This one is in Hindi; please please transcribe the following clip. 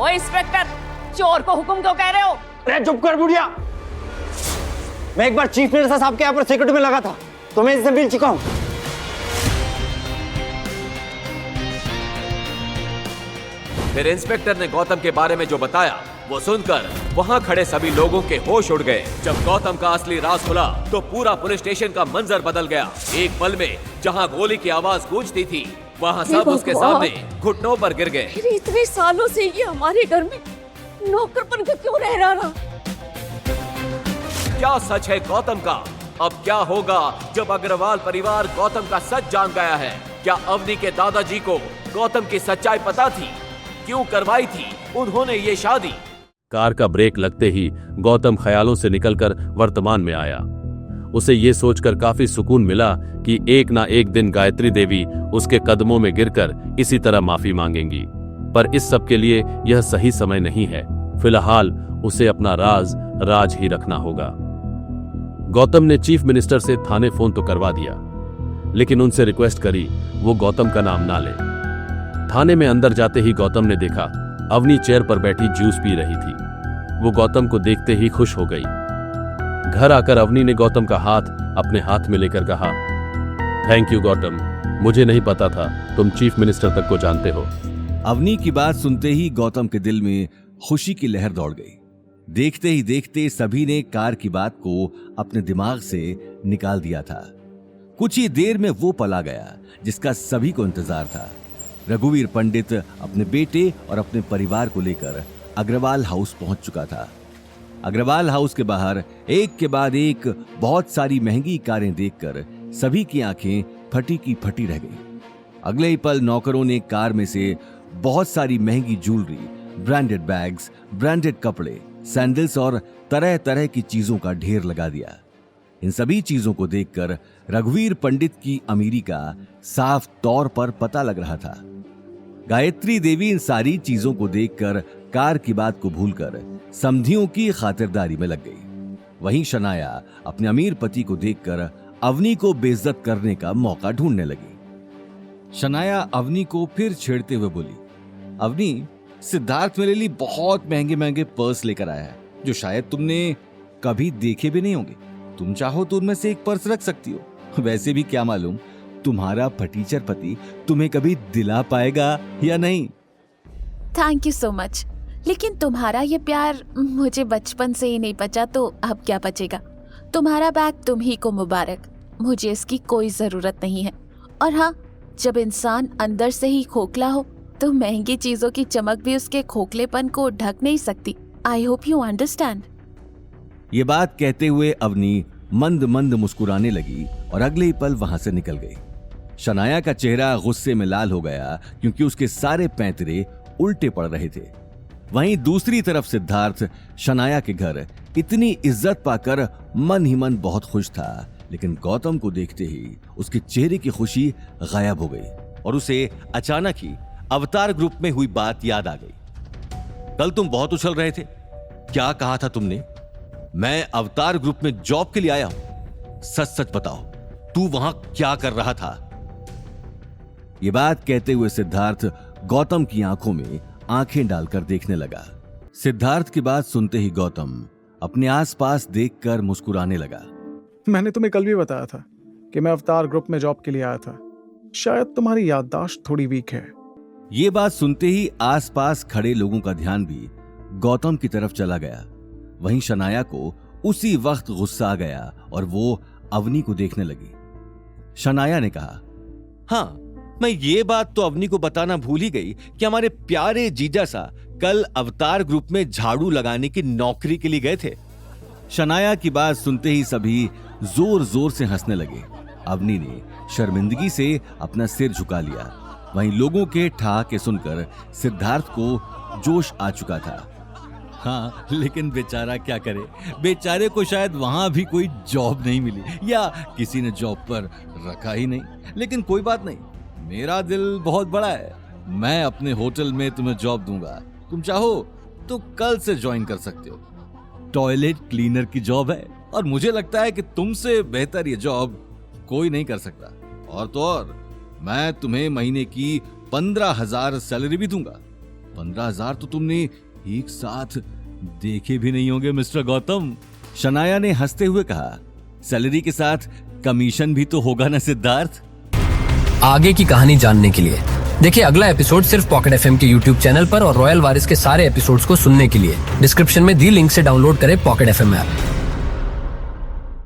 ओ इंस्पेक्टर, चोर को हुक्म क्यों कह रहे हो? अरे चुप कर बुढ़िया। मैं एक बार चीफ मिनिस्टर साहब के यहाँ पर सिक्योरिटी में लगा था, तो मैं इससे मिल चुका हूँ। फिर इंस्पेक्टर ने गौतम के बारे में जो बताया वो सुनकर वहां खड़े सभी लोगों के होश उड़ गए। जब गौतम का असली राज खुला तो पूरा पुलिस स्टेशन का मंजर बदल गया। एक पल में जहां गोली की आवाज गूंजती थी वहां सब उसके सामने घुटनों पर गिर गए। इतने सालों से ये हमारे घर में नौकर बनकर क्यों रह रहा? क्या सच है गौतम का? अब क्या होगा जब अग्रवाल परिवार गौतम का सच जान गया है? क्या अवनी के दादाजी को गौतम की सच्चाई पता थी? क्यों करवाई थी उन्होंने ये शादी? कार का ब्रेक लगते ही गौतम ख्यालों से निकलकर वर्तमान में आया। उसे ये सोचकर काफी सुकून मिला कि एक ना एक दिन गायत्री देवी उसके कदमों में गिरकर इसी तरह माफी मांगेंगी। पर इस सब के लिए यह सही समय नहीं है। फिलहाल उसे अपना राज ही रखना होगा। गौतम ने चीफ मिनिस्टर से थाने फोन तो करवा दिया, लेकिन उनसे रिक्वेस्ट करी वो गौतम का नाम ना ले। थाने में अंदर जाते ही गौतम ने देखा अवनी चेयर पर बैठी जूस पी रही थी। वो गौतम को देखते ही खुश हो गई। घर आकर अवनी ने गौतम का हाथ अपने हाथ में लेकर कहा, थैंक यू गौतम, मुझे नहीं पता था तुम चीफ मिनिस्टर तक को जानते हो। अवनी की बात सुनते ही गौतम के दिल में खुशी की लहर दौड़ गई। देखते ही देखते सभी ने कार की बात को अपने दिमाग से निकाल दिया था। कुछ ही देर में वो पल आ गया जिसका सभी को इंतजार था। रघुवीर पंडित अपने बेटे और अपने परिवार को लेकर अग्रवाल हाउस पहुंच चुका था। अग्रवाल हाउस के बाहर एक के बाद एक बहुत सारी महंगी कारें देखकर सभी की आंखें फटी की फटी रह गई। अगले ही पल नौकरों ने कार में से बहुत सारी महंगी ज्वेलरी, ब्रांडेड बैग्स, ब्रांडेड कपड़े, सैंडल्स और तरह तरह की चीजों का ढेर लगा दिया। इन सभी चीजों को देखकर रघुवीर पंडित की अमीरी का साफ तौर पर पता लग रहा था। गायत्री देवी इन सारी चीजों को देखकर कार की बात को भूलकर समधियों की खातिरदारी में लग गई। वहीं शनाया अपने अमीर पति को देखकर अवनी को बेइज्जत करने का मौका ढूंढने लगी। शनाया अवनी को फिर छेड़ते हुए बोली, अवनी, सिद्धार्थ मेरे लिए बहुत महंगे महंगे पर्स लेकर आया है जो शायद तुमने कभी देखे भी नहीं होंगे। तुम चाहो तो उनमें से एक पर्स रख सकती हो। वैसे भी क्या मालूम तुम्हारा फटीचर पति तुम्हें कभी दिला पाएगा या नहीं। थैंक यू सो मच, लेकिन तुम्हारा ये प्यार मुझे बचपन से ही नहीं बचा तो अब क्या बचेगा। तुम्हारा बैग तुम ही को मुबारक, मुझे इसकी कोई जरूरत नहीं है। और हाँ, जब इंसान अंदर से ही खोखला हो तो महंगी चीजों की चमक भी उसके खोखलेपन को ढक नहीं सकती। I hope you understand. ये बात कहते हुए अवनी मंद मंद मुस्कुराने लगी और अगले ही पल वहां से निकल गई। शनाया का चेहरा गुस्से में लाल हो गया क्योंकि उसके सारे पैंतरे उल्टे पड़ रहे थे। वहीं दूसरी तरफ सिद्धार्थ शनाया के घर इतनी इज्जत पाकर मन ही मन बहुत खुश था, लेकिन गौतम को देखते ही उसके चेहरे की खुशी गायब हो गई और उसे अचानक ही अवतार ग्रुप में हुई बात याद आ गई। कल तुम बहुत उछल रहे थे, क्या कहा था तुमने? मैं अवतार ग्रुप में जॉब के लिए आया हूं, सच सच बताओ, तू वहां क्या कर रहा था? ये बात कहते हुए सिद्धार्थ गौतम की आंखों में आंखें डालकर देखने लगा। सिद्धार्थ की बात सुनते ही गौतम अपने आसपास देखकर मुस्कुराने लगा। मैंने तुम्हें कल भी बताया था कि मैं अवतार ग्रुप में जॉब के लिए आया था। शायद तुम्हारी याददाश्त थोड़ी वीक है। ये बात सुनते ही आसपास खड़े लोगों का ध्यान भी गौतम की तरफ चला गया। वहीं शनाया को उसी वक्त गुस्सा आ गया और वो अवनी को देखने लगी। शनाया ने कहा, हाँ, मैं ये बात तो अवनी को बताना भूल ही गई कि हमारे प्यारे जीजा सा कल अवतार ग्रुप में झाड़ू लगाने की नौकरी के लिए गए थे। शनाया की बात सुनते ही सभी जोर जोर से हंसने लगे। अवनी ने शर्मिंदगी से अपना सिर झुका लिया। वहीं लोगों के ठहाके सुनकर सिद्धार्थ को जोश आ चुका था। हाँ, लेकिन बेचारा क्या करे, बेचारे को शायद वहां भी कोई जॉब नहीं मिली या किसी ने जॉब पर रखा ही नहीं। लेकिन कोई बात नहीं, मेरा दिल बहुत बड़ा है। मैं अपने होटल में तुम्हें जॉब दूंगा। तुम चाहो तो कल से ज्वाइन कर सकते हो। टॉयलेट क्लीनर की जॉब है और मुझे लगता है कि तुमसे बेहतर ये जॉब कोई नहीं कर सकता। और तो और, मैं तुम्हें महीने की 15,000 सैलरी भी दूंगा। 15,000 तो तुमने एक साथ देखे भी नहीं होंगे मिस्टर गौतम। शनाया ने हंसते हुए कहा, सैलरी के साथ कमीशन भी तो होगा ना सिद्धार्थ। आगे की कहानी जानने के लिए देखिए अगला एपिसोड सिर्फ पॉकेट एफएम के यूट्यूब चैनल पर और रॉयल वारिस के सारे एपिसोड्स को सुनने के लिए डिस्क्रिप्शन में दी लिंक से डाउनलोड करें पॉकेट एफएम ऐप।